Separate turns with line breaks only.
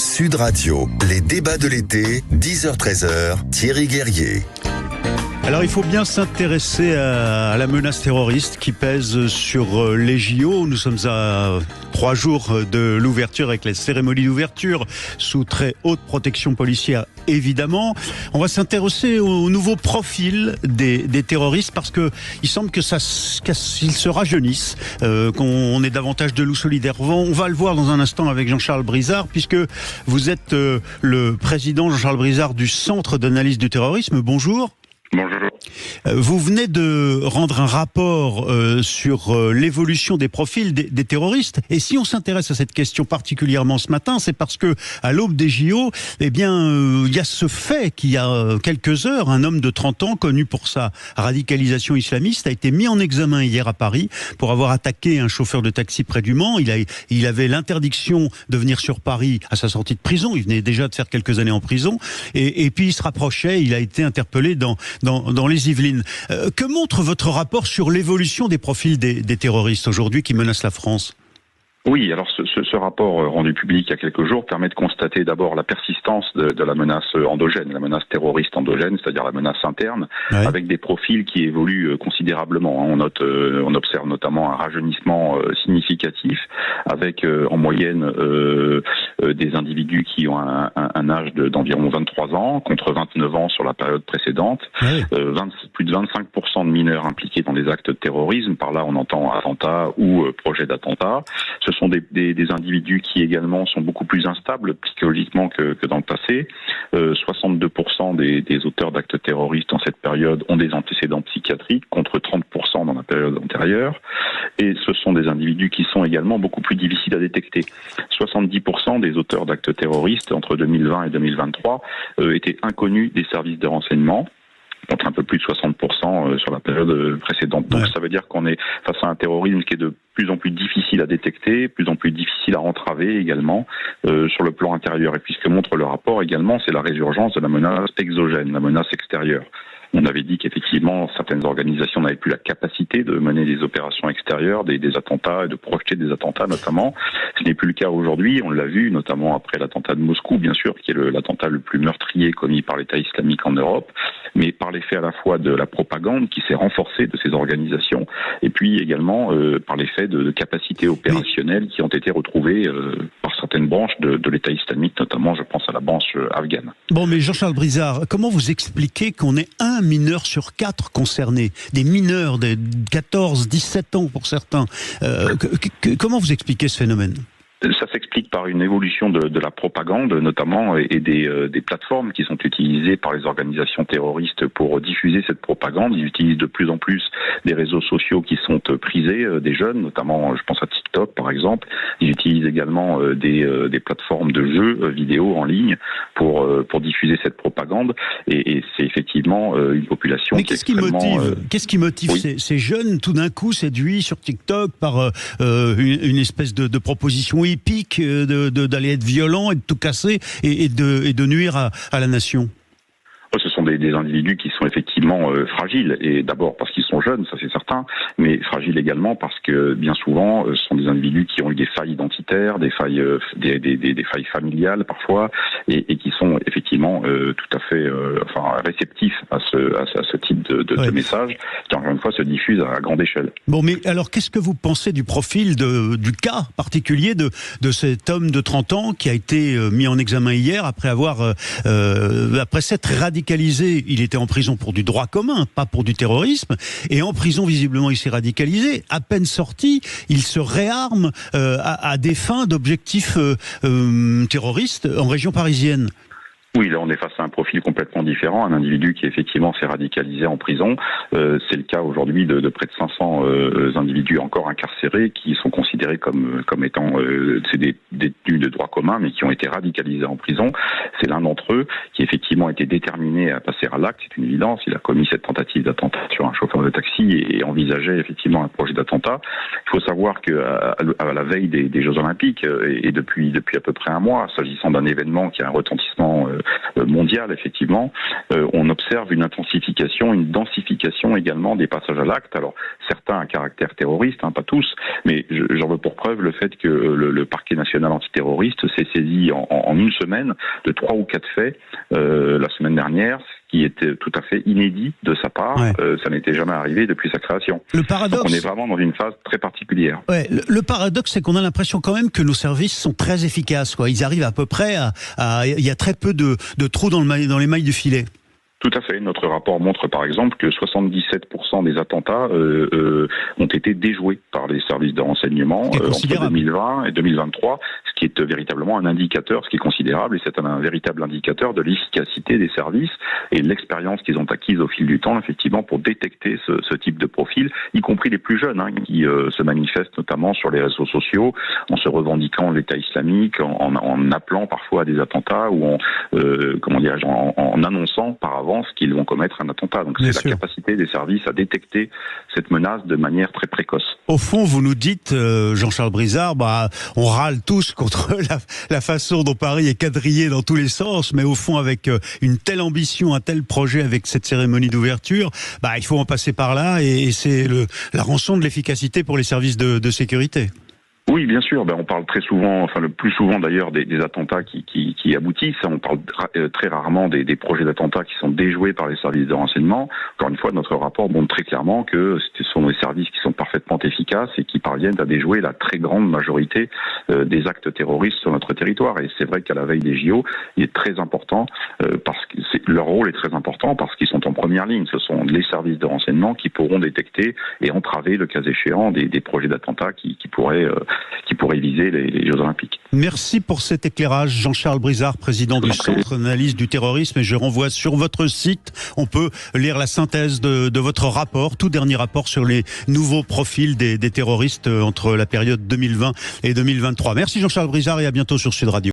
Sud Radio, les débats de l'été, 10h-13h, Thierry Guerrier.
Alors il faut bien s'intéresser à la menace terroriste qui pèse sur les JO. Nous sommes à 3 jours de l'ouverture avec la cérémonie d'ouverture sous très haute protection policière évidemment. On va s'intéresser au nouveau profil des terroristes parce que il semble que qu'ils se rajeunissent, qu'on ait davantage de loups solidaires. On va le voir dans un instant avec Jean-Charles Brizard puisque vous êtes le président Jean-Charles Brizard du Centre d'analyse du terrorisme. Bonjour.
Bonjour.
Vous venez de rendre un rapport sur l'évolution des profils des terroristes. Et si on s'intéresse à cette question particulièrement ce matin, c'est parce que à l'aube des JO, eh bien, il y a ce fait qu'il y a quelques heures, un homme de 30 ans connu pour sa radicalisation islamiste a été mis en examen hier à Paris pour avoir attaqué un chauffeur de taxi près du Mans. Il avait l'interdiction de venir sur Paris à sa sortie de prison. Il venait déjà de faire quelques années en prison. Et puis il se rapprochait. Il a été interpellé dans les Yvelines. Que montre votre rapport sur l'évolution des profils des terroristes aujourd'hui qui menacent la France ?
Oui, alors ce rapport rendu public il y a quelques jours permet de constater d'abord la persistance de la menace endogène, la menace terroriste endogène, c'est-à-dire la menace interne, ouais, avec des profils qui évoluent considérablement. On observe notamment un rajeunissement significatif, avec en moyenne des individus qui ont un âge d'environ 23 ans, contre 29 ans sur la période précédente, ouais, plus de 25% de mineurs impliqués dans des actes de terrorisme, par là on entend attentat ou projet d'attentat. Ce sont des individus qui également sont beaucoup plus instables psychologiquement que dans le passé. 62% des auteurs d'actes terroristes dans cette période ont des antécédents psychiatriques, contre 30% dans la période antérieure. Et ce sont des individus qui sont également beaucoup plus difficiles à détecter. 70% des auteurs d'actes terroristes entre 2020 et 2023 étaient inconnus des services de renseignement, contre un peu plus de 60% sur la période précédente. Donc ça veut dire qu'on est face à un terrorisme qui est de plus en plus difficile à détecter, plus en plus difficile à entraver également sur le plan intérieur. Et puis ce que montre le rapport également, c'est la résurgence de la menace exogène, la menace extérieure. On avait dit qu'effectivement, certaines organisations n'avaient plus la capacité de mener des opérations extérieures, des attentats et de projeter des attentats notamment. Ce n'est plus le cas aujourd'hui. On l'a vu notamment après l'attentat de Moscou, bien sûr, qui est l'attentat le plus meurtrier commis par l'État islamique en Europe, mais par l'effet à la fois de la propagande qui s'est renforcée de ces organisations et puis également par l'effet de capacités opérationnelles qui ont été retrouvées par certaines branches de l'État islamique, notamment je pense à la branche afghane.
Bon, mais Jean-Charles Brizard, comment vous expliquez qu'on ait un mineur sur 4 concernés, des mineurs de 14, 17 ans pour certains. Comment vous expliquez ce phénomène ?
Ça s'explique par une évolution de la propagande, notamment, et des plateformes qui sont utilisées par les organisations terroristes pour diffuser cette propagande. Ils utilisent de plus en plus des réseaux sociaux qui sont prisés des jeunes, notamment, je pense à TikTok, par exemple. Ils utilisent également des plateformes de jeux vidéo en ligne pour diffuser cette propagande. Et c'est effectivement une population
qui est extrêmement... Qu'est-ce qui motive
oui,
ces jeunes, tout d'un coup, séduits sur TikTok par une espèce de proposition épique d'aller être violent et de tout casser et de nuire à la nation?
Ce sont des individus qui sont effectivement fragiles, et d'abord parce qu'ils sont jeunes, ça c'est certain, mais fragiles également parce que bien souvent ce sont des individus qui ont eu des failles identitaires, des failles familiales parfois, et qui sont effectivement tout à fait réceptifs à ce type de message qui encore une fois se diffuse à grande échelle.
Bon, mais alors qu'est-ce que vous pensez du profil du cas particulier de cet homme de 30 ans qui a été mis en examen hier après s'être radicalisé? Il était en prison pour du droit commun, pas pour du terrorisme. Et en prison, visiblement, il s'est radicalisé. À peine sorti, il se réarme à des fins d'objectifs terroristes en région parisienne.
Oui, là on est face à un profil complètement différent, un individu qui effectivement s'est radicalisé en prison. C'est le cas aujourd'hui de près de 500 individus encore incarcérés qui sont considérés comme étant c'est des détenus de droit commun, mais qui ont été radicalisés en prison. C'est l'un d'entre eux qui effectivement a été déterminé à passer à l'acte, c'est une évidence. Il a commis cette tentative d'attentat sur un chauffeur de taxi et envisageait effectivement un projet d'attentat. Il faut savoir que à la veille des Jeux Olympiques et depuis à peu près un mois, s'agissant d'un événement qui a un retentissement mondial effectivement, on observe une intensification, une densification également des passages à l'acte. Alors, certains à caractère terroriste, pas tous, mais j'en veux pour preuve le fait que le parquet national antiterroriste s'est saisi en une semaine de 3 ou 4 faits la semaine dernière, ce qui était tout à fait inédit de sa part. Ouais. Ça n'était jamais arrivé depuis sa création.
Le paradoxe,
donc on est vraiment dans une phase très particulière.
Ouais, le paradoxe, c'est qu'on a l'impression quand même que nos services sont très efficaces, quoi. Ils arrivent à peu près il y a très peu de trous dans les mailles du filet.
Tout à fait. Notre rapport montre par exemple que 77% des attentats ont été déjoués par les services de renseignement entre 2020 et 2023, ce qui est véritablement un indicateur, ce qui est considérable, et c'est un véritable indicateur de l'efficacité des services et de l'expérience qu'ils ont acquise au fil du temps, effectivement, pour détecter ce type de profil, y compris les plus jeunes, qui se manifestent notamment sur les réseaux sociaux, en se revendiquant l'État islamique, en appelant parfois à des attentats ou en annonçant par avance qu'ils vont commettre un attentat. Donc c'est la capacité des services à détecter cette menace de manière très précoce.
Au fond, vous nous dites, Jean-Charles Brizard, on râle tous contre la façon dont Paris est quadrillé dans tous les sens, mais au fond, avec une telle ambition, un tel projet, avec cette cérémonie d'ouverture, il faut en passer par là, et c'est la rançon de l'efficacité pour les services de sécurité.
Oui, bien sûr. On parle très souvent, le plus souvent d'ailleurs, des attentats qui aboutissent. On parle très rarement des projets d'attentats qui sont déjoués par les services de renseignement. Encore une fois, notre rapport montre très clairement que ce sont des services qui sont parfaitement efficaces et qui parviennent à déjouer la très grande majorité des actes terroristes sur notre territoire. Et c'est vrai qu'à la veille des JO, il est très important parce que leur rôle est très important parce qu'ils sont en première ligne. Ce sont les services de renseignement qui pourront détecter et entraver, le cas échéant, des projets d'attentats qui pourraient viser les Jeux Olympiques.
Merci pour cet éclairage, Jean-Charles Brizard, président du Centre d'analyse du terrorisme. Et je renvoie sur votre site, on peut lire la synthèse de votre rapport, tout dernier rapport sur les nouveaux profils des terroristes entre la période 2020 et 2023. Merci Jean-Charles Brizard et à bientôt sur Sud Radio.